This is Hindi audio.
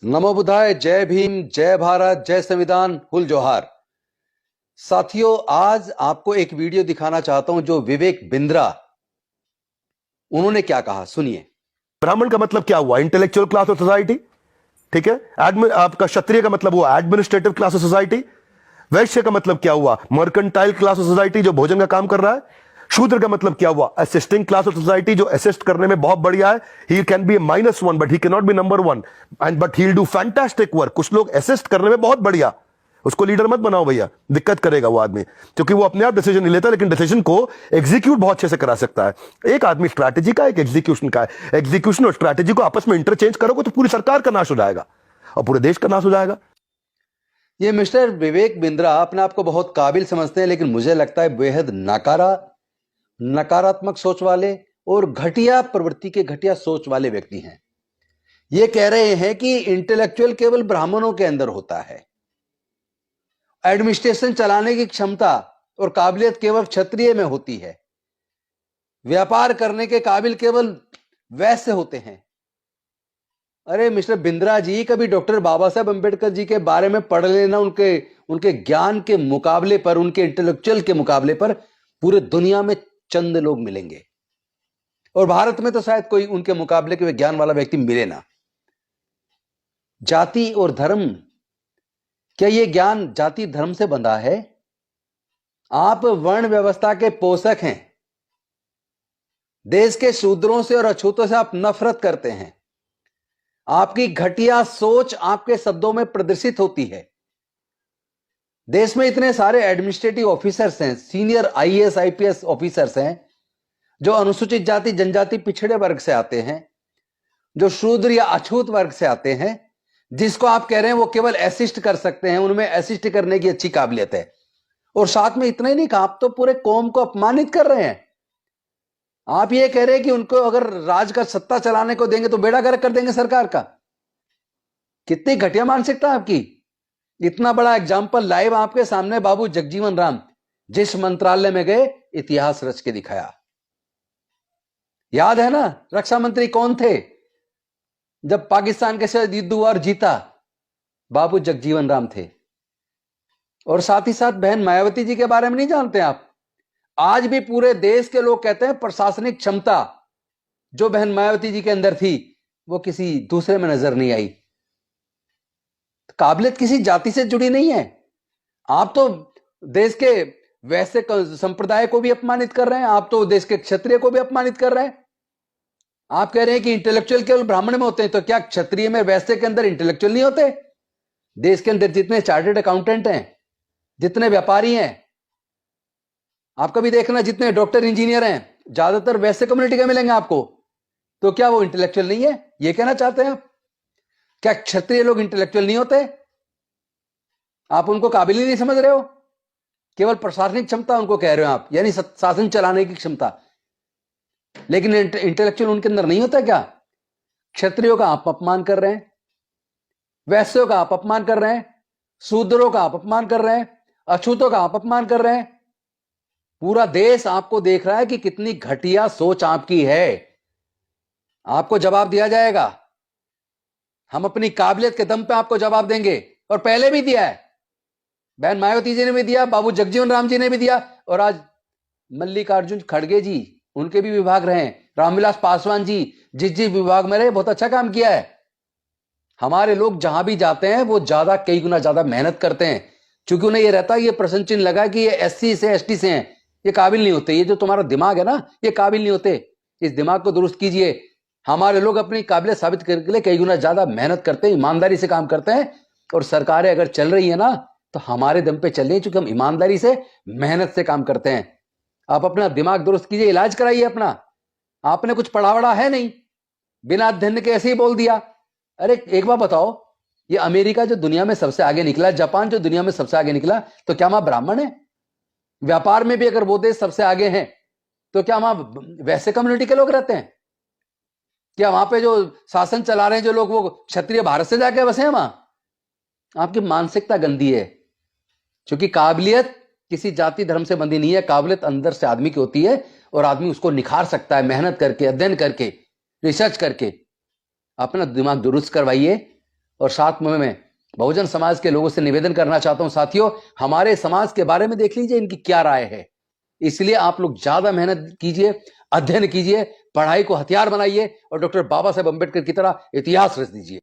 नमो बुद्धाय, जय भीम, जय भारत, जय संविधान, हुल जोहार। साथियों, आज आपको एक वीडियो दिखाना चाहता हूं जो विवेक बिंद्रा, उन्होंने क्या कहा, सुनिए। ब्राह्मण का मतलब क्या हुआ? इंटेलेक्चुअल क्लास ऑफ सोसाइटी, ठीक है। आपका क्षत्रिय का मतलब हुआ एडमिनिस्ट्रेटिव क्लास ऑफ सोसाइटी। वैश्य का मतलब क्या हुआ? मर्केंटाइल क्लास ऑफ सोसाइटी, जो भोजन का काम कर रहा है। शूद्र का मतलब क्या हुआ? असिस्टिंग क्लास ऑफ सोसाइटी, जो असिस्ट करने में बहुत बढ़िया है। He can be -1 but he can not be number 1 and but he will do fantastic work. कुछ लोग असिस्ट करने में बहुत बढ़िया, उसको लीडर मत बनाओ भैया, दिक्कत करेगा वो आदमी, क्योंकि वो अपने आप डिसीजन नहीं लेता, लेकिन डिसीजन को एग्जीक्यूट बहुत अच्छे से करा सकता है। एक आदमी स्ट्रैटेजी का, एक एग्जीक्यूशन का है। एग्जीक्यूशन और स्ट्रैटेजी को आपस में इंटरचेंज करोगे तो पूरी सरकार का नाश हो जाएगा और पूरे देश का नाश हो जाएगा। ये मिस्टर विवेक बिंद्रा अपने आप को बहुत काबिल समझते हैं, लेकिन मुझे लगता है बेहद नकारात्मक सोच वाले और घटिया प्रवृत्ति के, घटिया सोच वाले व्यक्ति हैं। ये कह रहे हैं कि इंटेलेक्चुअल केवल ब्राह्मणों के अंदर होता है, एडमिनिस्ट्रेशन चलाने की क्षमता और काबिलियत केवल क्षत्रिय में होती है, व्यापार करने के काबिल केवल वैश्य होते हैं। अरे मिस्टर बिंद्रा जी, कभी डॉक्टर बाबा साहब अंबेडकर जी के बारे में पढ़ लेना। उनके ज्ञान के मुकाबले पर, उनके इंटेलेक्चुअल के मुकाबले पर पूरे दुनिया में चंद लोग मिलेंगे, और भारत में तो शायद कोई उनके मुकाबले के ज्ञान वाला व्यक्ति मिले ना। जाति और धर्म, क्या यह ज्ञान जाति धर्म से बंधा है? आप वर्ण व्यवस्था के पोषक हैं। देश के शूद्रों से और अछूतों से आप नफरत करते हैं। आपकी घटिया सोच आपके शब्दों में प्रदर्शित होती है। देश में इतने सारे एडमिनिस्ट्रेटिव ऑफिसर्स हैं, सीनियर आईएएस आईपीएस ऑफिसर्स हैं, जो अनुसूचित जाति जनजाति पिछड़े वर्ग से आते हैं, जो शूद्र या अछूत वर्ग से आते हैं, जिसको आप कह रहे हैं वो केवल असिस्ट कर सकते हैं, उनमें असिस्ट करने की अच्छी काबिलियत है। और साथ में इतना ही नहीं कहा, आप तो पूरे कौम को अपमानित कर रहे हैं। आप ये कह रहे हैं कि उनको अगर राज का सत्ता चलाने को देंगे तो बेड़ा गर्क कर देंगे सरकार का। कितनी घटिया मानसिकता आपकी। इतना बड़ा एग्जाम्पल लाइव आपके सामने बाबू जगजीवन राम, जिस मंत्रालय में गए, इतिहास रच के दिखाया। याद है ना, रक्षा मंत्री कौन थे जब पाकिस्तान के साथ युद्ध हुआ और जीता? बाबू जगजीवन राम थे। और साथ ही साथ बहन मायावती जी के बारे में नहीं जानते आप? आज भी पूरे देश के लोग कहते हैं प्रशासनिक क्षमता जो बहन मायावती जी के अंदर थी वो किसी दूसरे में नजर नहीं आई। काबिलियत किसी जाति से जुड़ी नहीं है। आप तो देश के वैसे संप्रदाय को भी अपमानित कर रहे हैं, आप तो देश के क्षत्रिय को भी अपमानित कर रहे हैं। आप कह रहे हैं कि इंटेलेक्चुअल केवल ब्राह्मण में होते हैं, तो क्या क्षत्रिय में, वैश्य के अंदर इंटेलेक्चुअल नहीं होते? देश के अंदर जितने चार्टर्ड अकाउंटेंट हैं, जितने व्यापारी हैं, आप कभी देखना जितने डॉक्टर इंजीनियर हैं, ज्यादातर वैश्य कम्युनिटी के मिलेंगे आपको। तो क्या वो इंटेलेक्चुअल नहीं है? ये कहना चाहते हैं आप? क्या क्षत्रिय लोग इंटेलेक्चुअल नहीं होते? आप उनको काबिल ही नहीं समझ रहे हो? केवल प्रशासनिक क्षमता उनको कह रहे हो आप, यानी शासन चलाने की क्षमता, लेकिन इंटेलेक्चुअल उनके अंदर नहीं होता क्या? क्षत्रियों का आप अपमान कर रहे हैं, वैश्यों का आप अपमान कर रहे हैं, शूद्रों का आप अपमान कर रहे हैं, अछूतों का आप अपमान कर रहे हैं। पूरा देश आपको देख रहा है कि कितनी घटिया सोच आपकी है। आपको जवाब दिया जाएगा। हम अपनी काबिलियत के दम पे आपको जवाब देंगे, और पहले भी दिया है। बहन मायावती जी ने भी दिया, बाबू जगजीवन राम जी ने भी दिया, और आज मल्लिकार्जुन खड़गे जी, उनके भी विभाग रहे, रामविलास पासवान जी जिस विभाग में रहे, बहुत अच्छा काम किया है। हमारे लोग जहां भी जाते हैं वो ज्यादा, कई गुना ज्यादा मेहनत करते हैं, क्योंकि उन्हें ये रहता है, ये प्रश्न चिन्ह लगा कि ये एससी से एसटी से हैं, ये काबिल नहीं होते। ये जो तुम्हारा दिमाग है ना, ये काबिल नहीं होते। इस दिमाग को दुरुस्त कीजिए। हमारे लोग अपनी काबिलियत साबित करने के लिए कई गुना ज्यादा मेहनत करते हैं, ईमानदारी से काम करते हैं, और सरकारें अगर चल रही है ना तो हमारे दम पे चल रही है, क्योंकि हम ईमानदारी से, मेहनत से काम करते हैं। आप अपना दिमाग दुरुस्त कीजिए, इलाज कराइए अपना। आपने कुछ पढ़ा वढ़ा है नहीं, बिना अध्ययन के ऐसे ही बोल दिया। अरे एक बात बताओ, ये अमेरिका जो दुनिया में सबसे आगे निकला, जापान जो दुनिया में सबसे आगे निकला, तो क्या वहां ब्राह्मण है? व्यापार में भी अगर वो देश सबसे आगे हैं, तो क्या वहां वैसे कम्युनिटी के लोग रहते हैं? क्या वहां पे जो शासन चला रहे हैं जो लोग, वो क्षत्रिय भारत से जाके बसे हैं वहां? आपकी मानसिकता गंदी है, क्योंकि काबिलियत किसी जाति धर्म से बंधी नहीं है। काबिलियत अंदर से आदमी की होती है, और आदमी उसको निखार सकता है मेहनत करके, अध्ययन करके, रिसर्च करके। अपना दिमाग दुरुस्त करवाइए, और साथ में मैं बहुजन समाज के लोगों से निवेदन करना चाहता हूं, साथियों हमारे समाज के बारे में देख लीजिए इनकी क्या राय है। इसलिए आप लोग ज्यादा मेहनत कीजिए, अध्ययन कीजिए, पढ़ाई को हथियार बनाइए और डॉक्टर बाबा साहेब अंबेडकर की तरह इतिहास रच दीजिए।